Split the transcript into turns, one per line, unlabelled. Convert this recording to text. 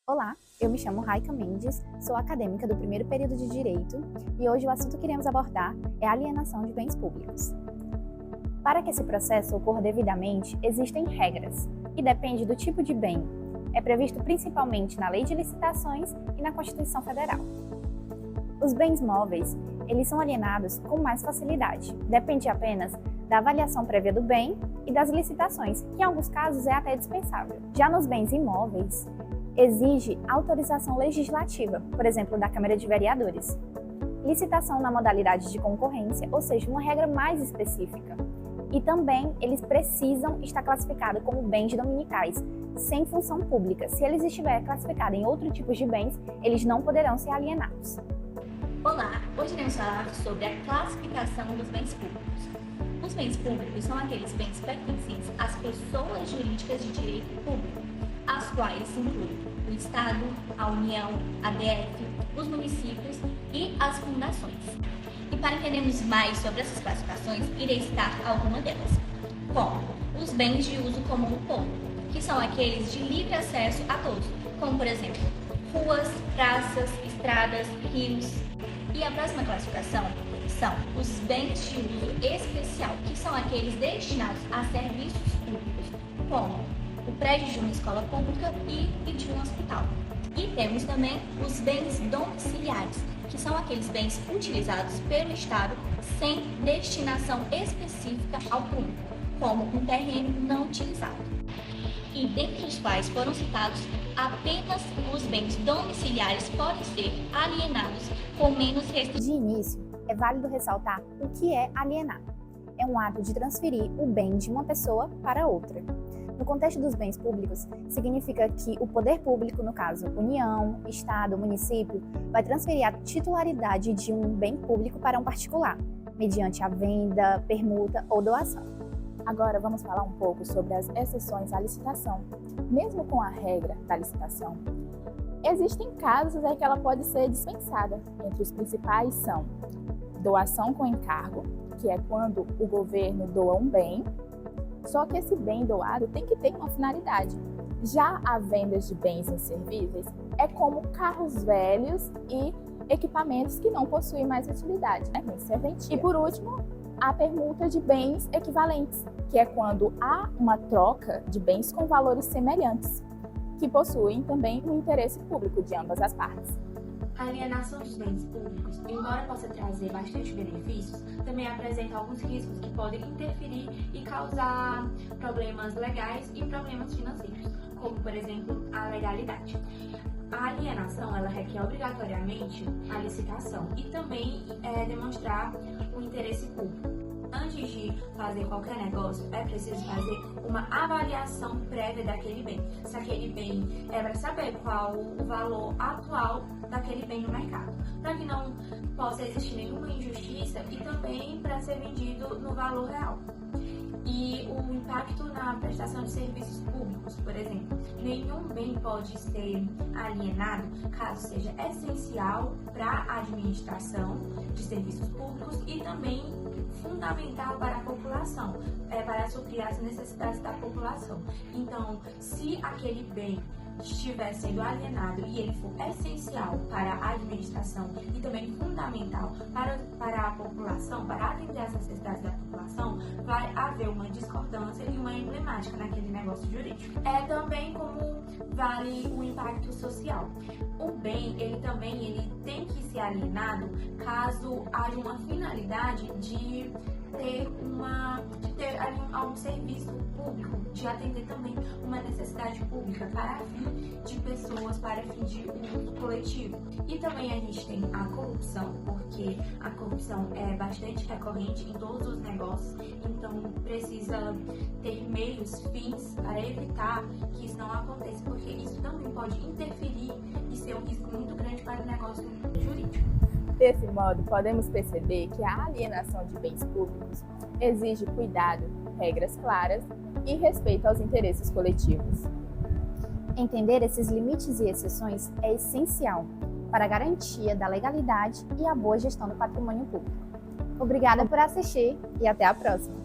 Olá, eu me chamo Raika Mendes, sou acadêmica do primeiro período de Direito e hoje o assunto que iremos abordar é a alienação de bens públicos. Para que esse processo ocorra devidamente, existem regras e depende do tipo de bem. É previsto principalmente na Lei de Licitações e na Constituição Federal. Os bens móveis, eles são alienados com mais facilidade. Depende apenas da avaliação prévia do bem e das licitações, que em alguns casos é até dispensável. Já nos bens imóveis, exige autorização legislativa, por exemplo, da Câmara de Vereadores. Licitação na modalidade de concorrência, ou seja, uma regra mais específica. E também eles precisam estar classificados como bens dominicais, sem função pública. Se eles estiverem classificados em outro tipo de bens, eles não poderão ser alienados.
Olá, hoje iremos falar sobre a classificação dos bens públicos. Os bens públicos são aqueles bens pertencentes às pessoas jurídicas de direito público, as quais incluem o Estado, a União, a DF, os municípios e as fundações. E para entendermos mais sobre essas classificações, irei citar algumas delas, como os bens de uso comum público, que são aqueles de livre acesso a todos, como por exemplo, ruas, praças, estradas, rios. E a próxima classificação são os bens de uso especial, que são aqueles destinados a serviços públicos, como o prédio de uma escola pública e de um hospital. E temos também os bens domiciliares, que são aqueles bens utilizados pelo Estado sem destinação específica ao público, como um terreno não utilizado. E dentre os quais foram citados, apenas os bens domiciliares podem ser alienados com menos restrições.
De início, é válido ressaltar o que é alienar. É um ato de transferir o bem de uma pessoa para outra. No contexto dos bens públicos, significa que o poder público, no caso União, Estado, município, vai transferir a titularidade de um bem público para um particular, mediante a venda, permuta ou doação.
Agora vamos falar um pouco sobre as exceções à licitação. Mesmo com a regra da licitação, existem casos em que ela pode ser dispensada. Entre os principais são doação com encargo, que é quando o governo doa um bem, só que esse bem doado tem que ter uma finalidade. Já a venda de bens inservíveis é como carros velhos e equipamentos que não possuem mais utilidade, serventia. E por último, a permuta de bens equivalentes, que é quando há uma troca de bens com valores semelhantes, que possuem também um interesse público de ambas as partes.
A alienação dos bens públicos, embora possa trazer bastante benefícios, também apresenta alguns riscos que podem interferir e causar problemas legais e problemas financeiros, como, por exemplo, a legalidade. A alienação, ela requer obrigatoriamente a licitação e também demonstrar o interesse público. Antes de fazer qualquer negócio, é preciso fazer uma avaliação prévia daquele bem. Se aquele bem é para saber qual o valor atual daquele bem no mercado, para que não possa existir nenhuma injustiça e também para ser vendido no valor real. E o impacto na prestação de serviços públicos, por exemplo, nenhum bem pode ser alienado caso seja essencial para a administração de serviços públicos e também fundamental para a população, para suprir as necessidades da população. Então, se aquele bem estiver sendo alienado e ele for essencial para a administração e também fundamental para a população, para atender às necessidades da população, vai haver uma discordância e uma emblemática naquele negócio jurídico. É também como vale o impacto social. O bem, ele tem que ser alienado caso haja uma finalidade de ter ali um serviço público, de atender também uma necessidade pública para fim de pessoas, para fim de uso coletivo. E também a gente tem a corrupção, porque a corrupção é bastante recorrente em todos os negócios, então precisa ter meios, fins para evitar que isso não aconteça, porque isso também pode interferir e ser um risco muito grande para o negócio jurídico.
Desse modo, podemos perceber que a alienação de bens públicos exige cuidado, regras claras e respeito aos interesses coletivos.
Entender esses limites e exceções é essencial para a garantia da legalidade e a boa gestão do patrimônio público. Obrigada por assistir e até a próxima!